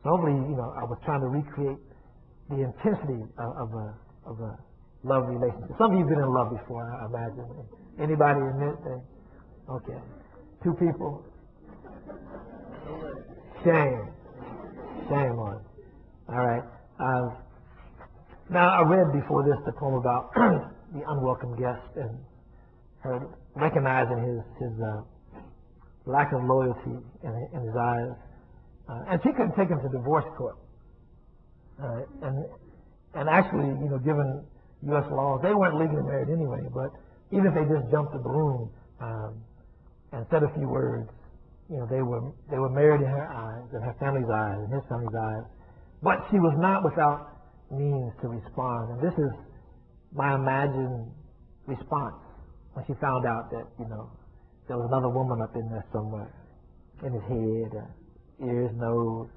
So hopefully, I was trying to recreate the intensity of a love relationship. Some of you have been in love before, I imagine. Anybody admit that? Okay. 2 people? Shame. Shame on it. All right. Now, I read before this the poem about the unwelcome guest and her recognizing his lack of loyalty in his eyes. And she couldn't take him to divorce court. And actually, given U.S. laws, they weren't legally married anyway, but even if they just jumped the broom and said a few words, they were married in her eyes, in her family's eyes, in his family's eyes. But she was not without means to respond. And this is my imagined response when she found out that, there was another woman up in there somewhere, in his head, ears, nose.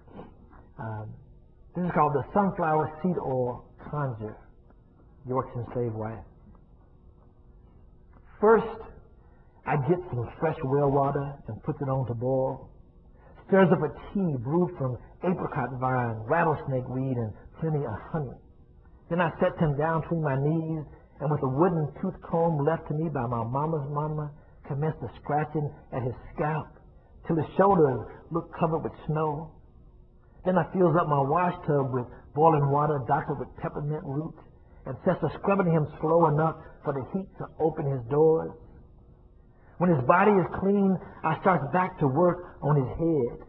This is called the sunflower seed oil conjure, York's enslaved wife. First, I get some fresh well water and puts it on to boil. Stirs up a tea brewed from apricot vine, rattlesnake weed, and plenty of honey. Then I set him down between my knees, and with a wooden tooth comb left to me by my mama's mama, commenced the scratching at his scalp till his shoulders looked covered with snow. Then I fills up my wash tub with boiling water doctored with peppermint root, and sets to scrubbing him slow enough for the heat to open his doors. When his body is clean, I starts back to work on his head,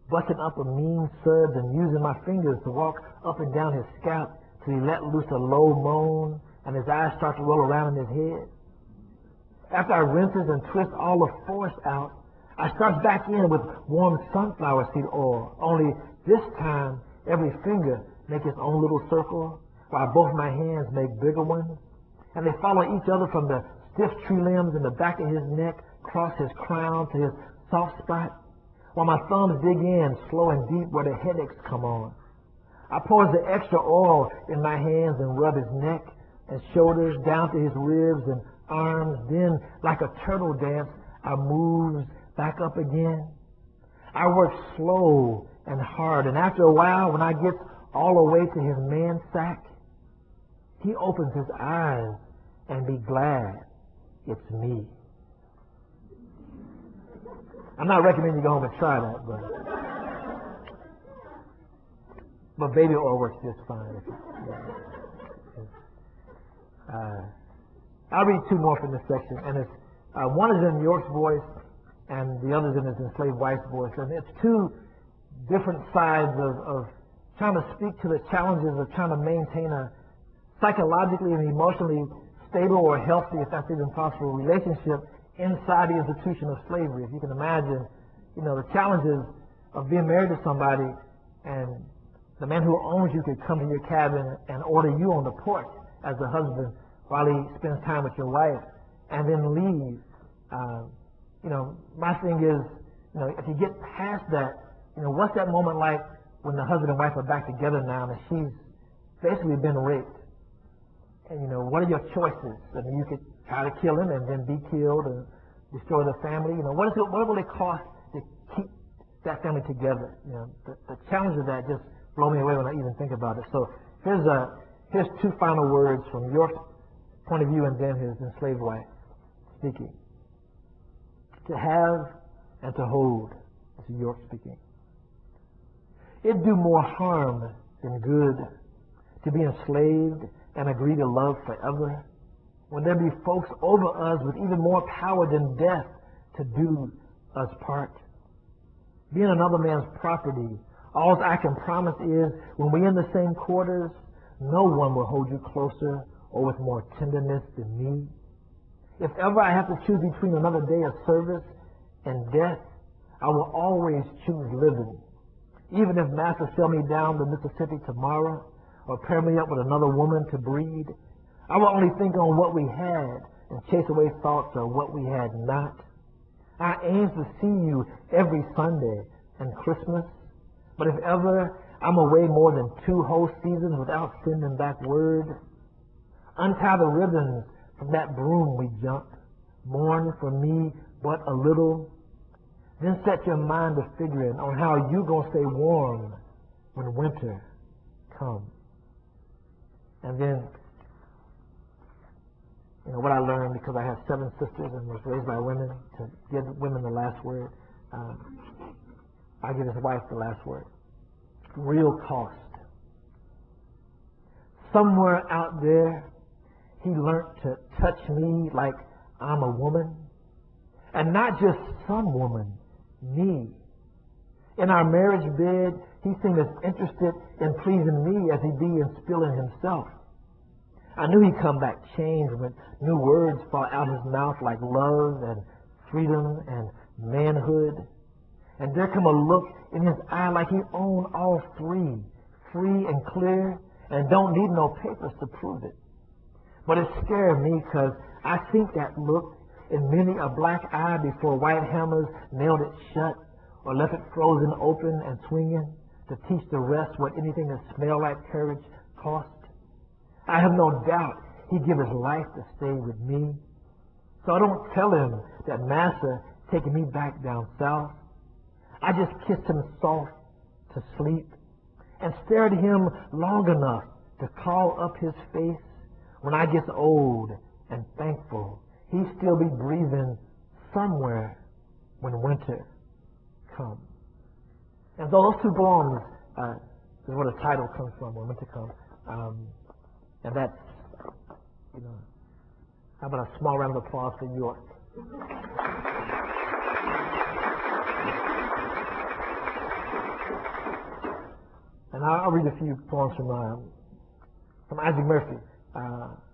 busting up a mean suds and using my fingers to walk up and down his scalp till he let loose a low moan and his eyes start to roll around in his head. After I rinses and twists all the force out, I starts back in with warm sunflower seed oil, only this time every finger makes its own little circle, while both my hands make bigger ones, and they follow each other from the stiff tree limbs in the back of his neck, across his crown to his soft spot, while my thumbs dig in slow and deep where the headaches come on. I pours the extra oil in my hands and rub his neck and shoulders down to his ribs and arms. Then, like a turtle dance, I moves back up again. I work slow and hard, and after a while, when I get all the way to his man sack, he opens his eyes and be glad it's me. I'm not recommending you go home and try that, but baby oil works just fine. I'll read 2 more from this section, and it's one is in York's voice, and the other is in his enslaved wife's voice, and it's 2 different sides of trying to speak to the challenges of trying to maintain a psychologically and emotionally stable or healthy, if that's even possible, relationship inside the institution of slavery. If you can imagine, the challenges of being married to somebody and the man who owns you could come to your cabin and order you on the porch as the husband while he spends time with your wife and then leave. My thing is, if you get past that, what's that moment like when the husband and wife are back together now and she's basically been raped? And, what are your choices? I mean, you could try to kill him and then be killed and destroy the family. What will it cost to keep that family together? The challenge of that just blow me away when I even think about it. So here's 2 final words from York's point of view and then his enslaved wife speaking. To have and to hold. This is York speaking. It'd do more harm than good to be enslaved and agree to love forever, when there be folks over us with even more power than death to do us part. Being another man's property, all I can promise is when we're in the same quarters, no one will hold you closer or with more tenderness than me. If ever I have to choose between another day of service and death, I will always choose living. Even if master sell me down the Mississippi tomorrow, or pair me up with another woman to breed, I will only think on what we had and chase away thoughts of what we had not. I aim to see you every Sunday and Christmas, but if ever I'm away more than 2 whole seasons without sending back word, untie the ribbons from that broom we jumped, mourn for me but a little, then set your mind to figuring on how you gonna stay warm when winter comes. And then, what I learned, because I have 7 sisters and was raised by women, to give women the last word, I give his wife the last word. Real cost. Somewhere out there, he learned to touch me like I'm a woman. And not just some woman, me. In our marriage bed, he seemed as interested in pleasing me as he be in spilling himself. I knew he'd come back changed when new words fall out his mouth like love and freedom and manhood. And there come a look in his eye like he owned all 3, free and clear, and don't need no papers to prove it. But it scared me because I think that look in many a black eye before white hammers nailed it shut or left it frozen open and swinging to teach the rest what anything that smelled like courage cost. I have no doubt he'd give his life to stay with me. So I don't tell him that Massa taking me back down south. I just kissed him soft to sleep and stared at him long enough to call up his face when I get old and thankful he still be breathing somewhere when winter comes. And so those 2 poems is where the title comes from, when winter comes. And that's, how about a small round of applause for York? And I'll read a few poems from Isaac Murphy,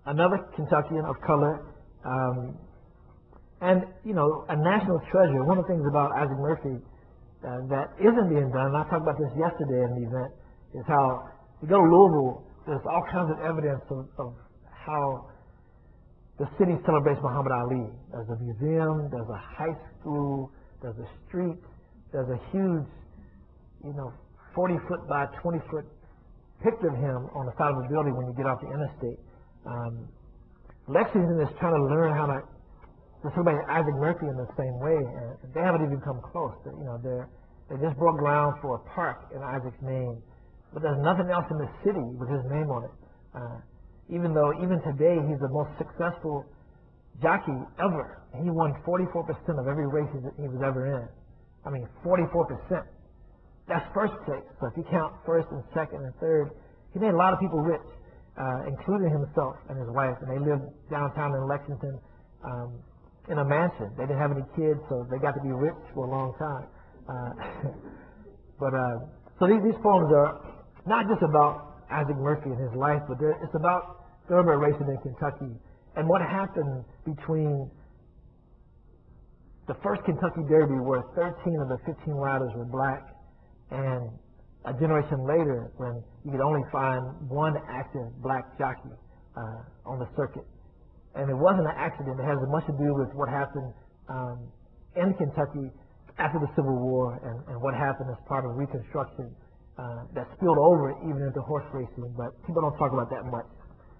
another Kentuckian of color, and a national treasure. One of the things about Isaac Murphy that isn't being done, and I talked about this yesterday in the event, is how you go to Louisville, there's all kinds of evidence of how the city celebrates Muhammad Ali. There's a museum, there's a high school, there's a street, there's a huge, 40-foot by 20-foot picture of him on the side of a building when you get off the interstate. Lexington is trying to learn how to celebrate Isaac Murphy in the same way, and they haven't even come close. They just broke ground for a park in Isaac's name, but there's nothing else in the city with his name on it. Even though even today he's the most successful jockey ever. He won 44% of every race he was ever in. 44%. That's first place. So if you count first and second and third, he made a lot of people rich, including himself and his wife. And they lived downtown in Lexington in a mansion. They didn't have any kids, so they got to be rich for a long time. So these poems are not just about Isaac Murphy and his life, but it's about thoroughbred racing in Kentucky and what happened between the first Kentucky Derby, where 13 of the 15 riders were black, and a generation later when you could only find one active black jockey on the circuit. And it wasn't an accident. It has much to do with what happened in Kentucky after the Civil War and what happened as part of Reconstruction that spilled over even into horse racing, but people don't talk about that much.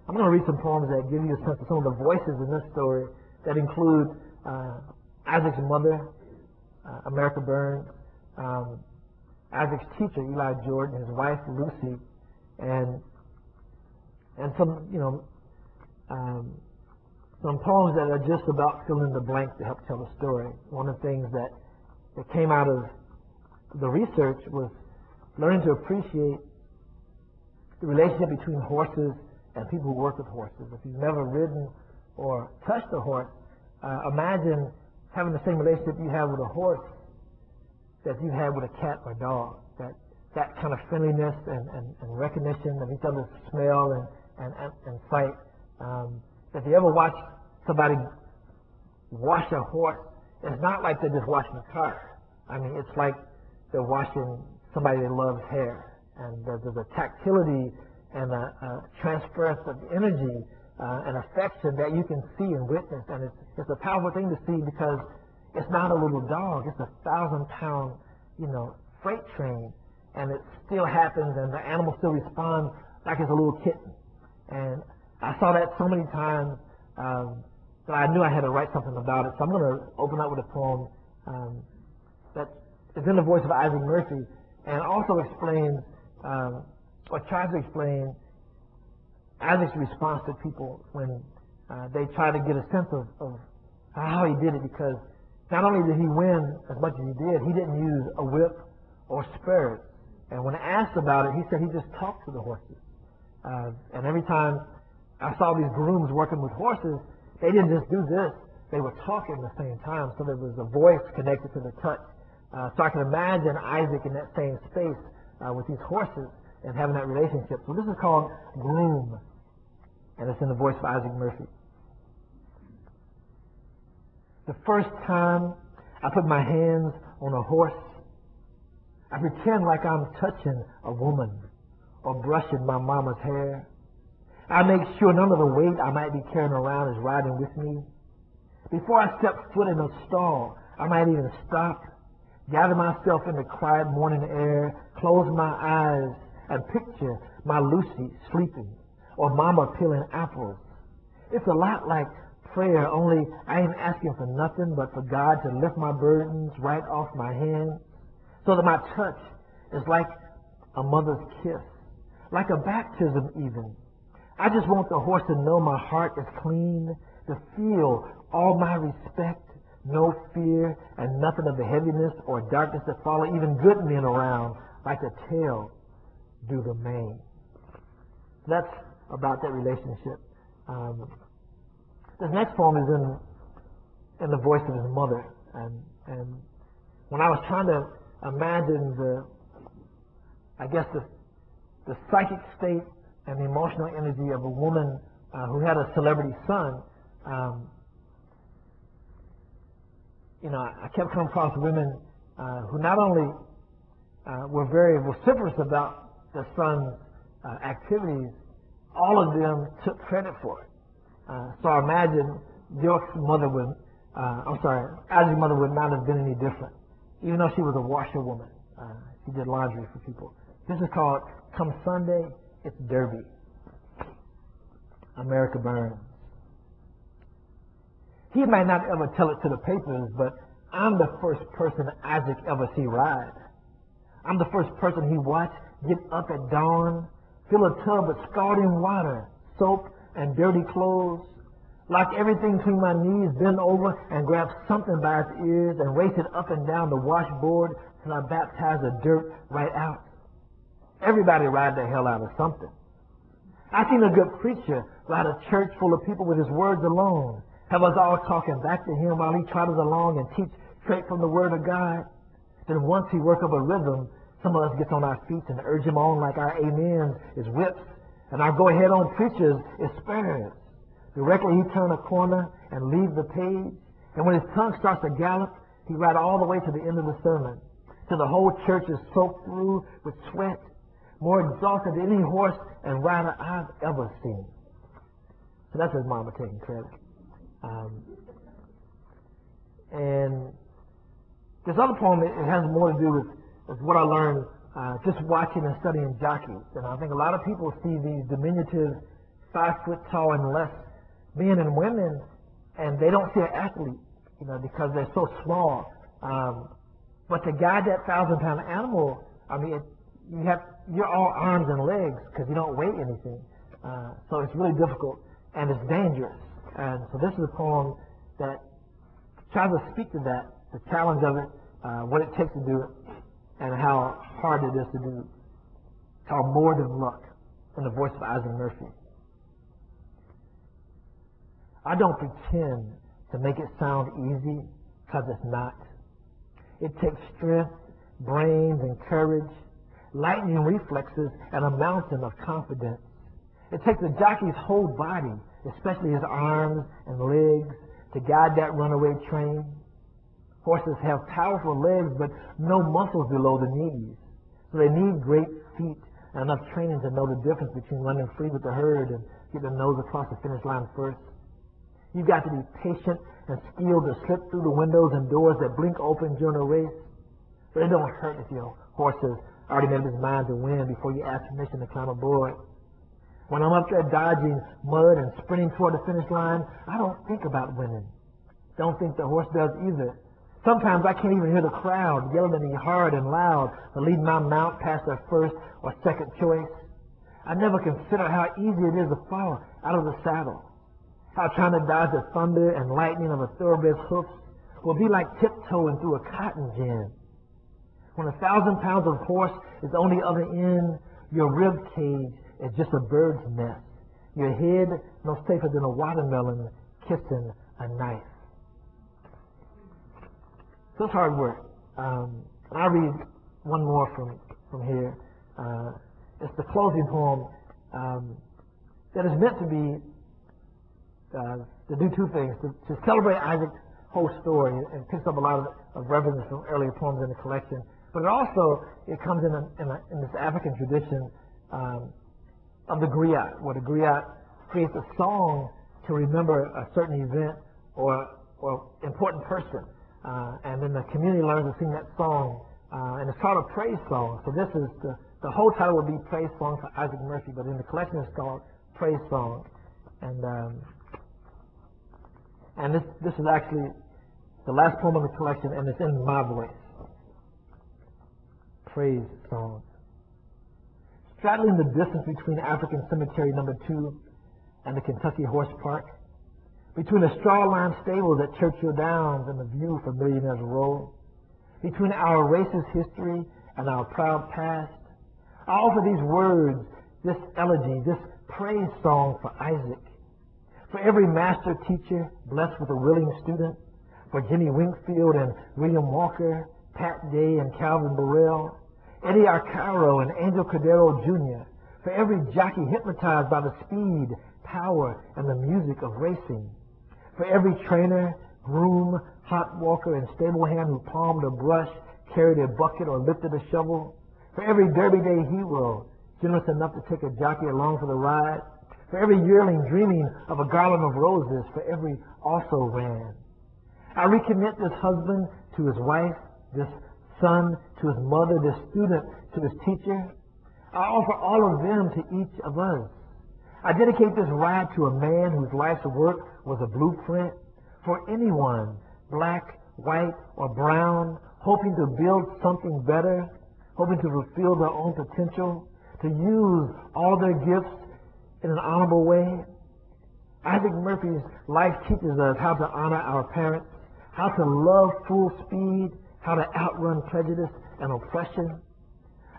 I'm going to read some poems that give you a sense of some of the voices in this story that include Isaac's mother, America Burns, Isaac's teacher, Eli Jordan, his wife, Lucy, and some, some poems that are just about filling in the blank to help tell the story. One of the things that came out of the research was learning to appreciate the relationship between horses and people who work with horses. If you've never ridden or touched a horse, imagine having the same relationship you have with a horse that you have with a cat or dog. That kind of friendliness and recognition of each other's smell and sight. If you ever watch somebody wash a horse, it's not like they're just washing a car. It's like they're washing somebody they love's hair. And there's a tactility and a transference of energy and affection that you can see and witness. And it's a powerful thing to see because it's not a little dog. It's a 1,000-pound, freight train. And it still happens, and the animal still responds like it's a little kitten. And I saw that so many times that I knew I had to write something about it. So I'm going to open up with a poem that is in the voice of Isaac Murphy and also explains or tries to explain Isaac's response to people when they try to get a sense of how he did it, because not only did he win as much as he didn't use a whip or spurs. And when asked about it, he said he just talked to the horses. And every time I saw these grooms working with horses, they didn't just do this. They were talking at the same time. So there was a voice connected to the touch. So I can imagine Isaac in that same space with these horses and having that relationship. So this is called groom. And it's in the voice of Isaac Murphy. The first time I put my hands on a horse, I pretend like I'm touching a woman or brushing my mama's hair. I make sure none of the weight I might be carrying around is riding with me. Before I step foot in a stall, I might even stop, gather myself in the quiet morning air, close my eyes, and picture my Lucy sleeping or mama peeling apples. It's a lot like prayer, only I ain't asking for nothing but for God to lift my burdens right off my hands, so that my touch is like a mother's kiss, like a baptism even. I just want the horse to know my heart is clean, to feel all my respect, no fear, and nothing of the heaviness or darkness that follow even good men around, like a tail do the mane. That's about that relationship. This next poem is in the voice of his mother. And when I was trying to imagine the psychic state and the emotional energy of a woman who had a celebrity son, I kept coming across women who not only were very vociferous about their son's activities, all of them took credit for it. So I imagine Isaac's mother would not have been any different, even though she was a washerwoman. She did laundry for people. This is called Come Sunday, It's Derby. America Burns. He might not ever tell it to the papers, but I'm the first person Isaac ever see ride. I'm the first person he watched get up at dawn, fill a tub with scalding water, soap, and dirty clothes, lock everything between my knees, bend over, and grab something by its ears and race it up and down the washboard till I baptize the dirt right out. Everybody ride the hell out of something. I seen a good preacher ride a church full of people with his words alone, have us all talking back to him while he trotters along and teach straight from the Word of God. Then once he work up a rhythm, some of us gets on our feet and urge him on like our amens is whips, and our go-ahead on preachers is spurs. Directly he turn a corner and leave the page, and when his tongue starts to gallop, he ride all the way to the end of the sermon, till the whole church is soaked through with sweat, more exhausted than any horse and rider I've ever seen. So that's his mama taking credit. And this other poem, it has more to do with what I learned just watching and studying jockeys. And I think a lot of people see these diminutive, 5 foot tall and less men and women, and they don't see an athlete, because they're so small. But to guide that 1,000-pound animal, you're all arms and legs because you don't weigh anything. So it's really difficult and it's dangerous. And so this is a poem that tries to speak to that, the challenge of it, what it takes to do it, and how hard it is to do. It's called More Than Luck, in the voice of Isaac Murphy. I don't pretend to make it sound easy, because it's not. It takes strength, brains, and courage, lightning reflexes, and a mountain of confidence. It takes the jockey's whole body, especially his arms and legs, to guide that runaway train. Horses have powerful legs, but no muscles below the knees. So they need great feet and enough training to know the difference between running free with the herd and get their nose across the finish line first. You've got to be patient and skilled to slip through the windows and doors that blink open during a race. But it don't hurt if your horse has already made up his mind to win before you ask permission to climb aboard. When I'm up there dodging mud and sprinting toward the finish line, I don't think about winning. Don't think the horse does either. Sometimes I can't even hear the crowd yelling at me hard and loud to lead my mount past their first or second choice. I never consider how easy it is to fall out of the saddle. How trying to dodge the thunder and lightning of a thoroughbred's hoofs will be like tiptoeing through a cotton gin. When 1,000 pounds of horse is on the other end, your rib cage is just a bird's nest. Your head no safer than a watermelon kissing a knife. So it's hard work. And I'll read one more from here. It's the closing poem that is meant to be to do two things: to celebrate Isaac's whole story, and picks up a lot of references from earlier poems in the collection. But it comes in this African tradition of the griot, where the griot creates a song to remember a certain event or important person. And then the community learns to sing that song, and it's called a praise song. So this is the whole title would be Praise Song for Isaac Murphy, but in the collection it's called Praise Song. And this is actually the last poem of the collection, and it's in my voice. Praise Song. Straddling the distance between African Cemetery No. 2 and the Kentucky Horse Park, between the straw-lined stables at Churchill Downs and the view from Millionaire's Row, between our racist history and our proud past, I offer these words, this elegy, this praise song for Isaac, for every master teacher blessed with a willing student, for Jimmy Wingfield and William Walker, Pat Day and Calvin Burrell, Eddie Arcaro and Angel Cordero Jr., for every jockey hypnotized by the speed, power, and the music of racing, for every trainer, groom, hot walker, and stable hand who palmed a brush, carried a bucket, or lifted a shovel, for every Derby Day hero, generous enough to take a jockey along for the ride, for every yearling dreaming of a garland of roses, for every also ran. I recommit this husband to his wife, this son to his mother, this student to his teacher. I offer all of them to each of us. I dedicate this ride to a man whose life's work was a blueprint for anyone, black, white, or brown, hoping to build something better, hoping to fulfill their own potential, to use all their gifts in an honorable way. Isaac Murphy's life teaches us how to honor our parents, how to love full speed, how to outrun prejudice and oppression.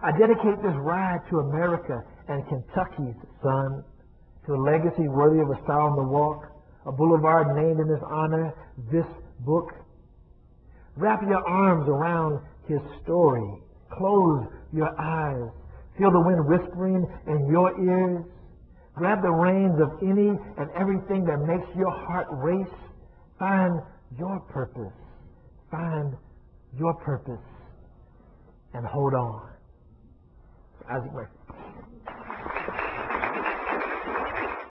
I dedicate this ride to America and Kentucky's son, to a legacy worthy of a star on the walk, a boulevard named in his honor, this book. Wrap your arms around his story. Close your eyes. Feel the wind whispering in your ears. Grab the reins of any and everything that makes your heart race. Find your purpose. Find your purpose. And hold on. Isaac Murphy.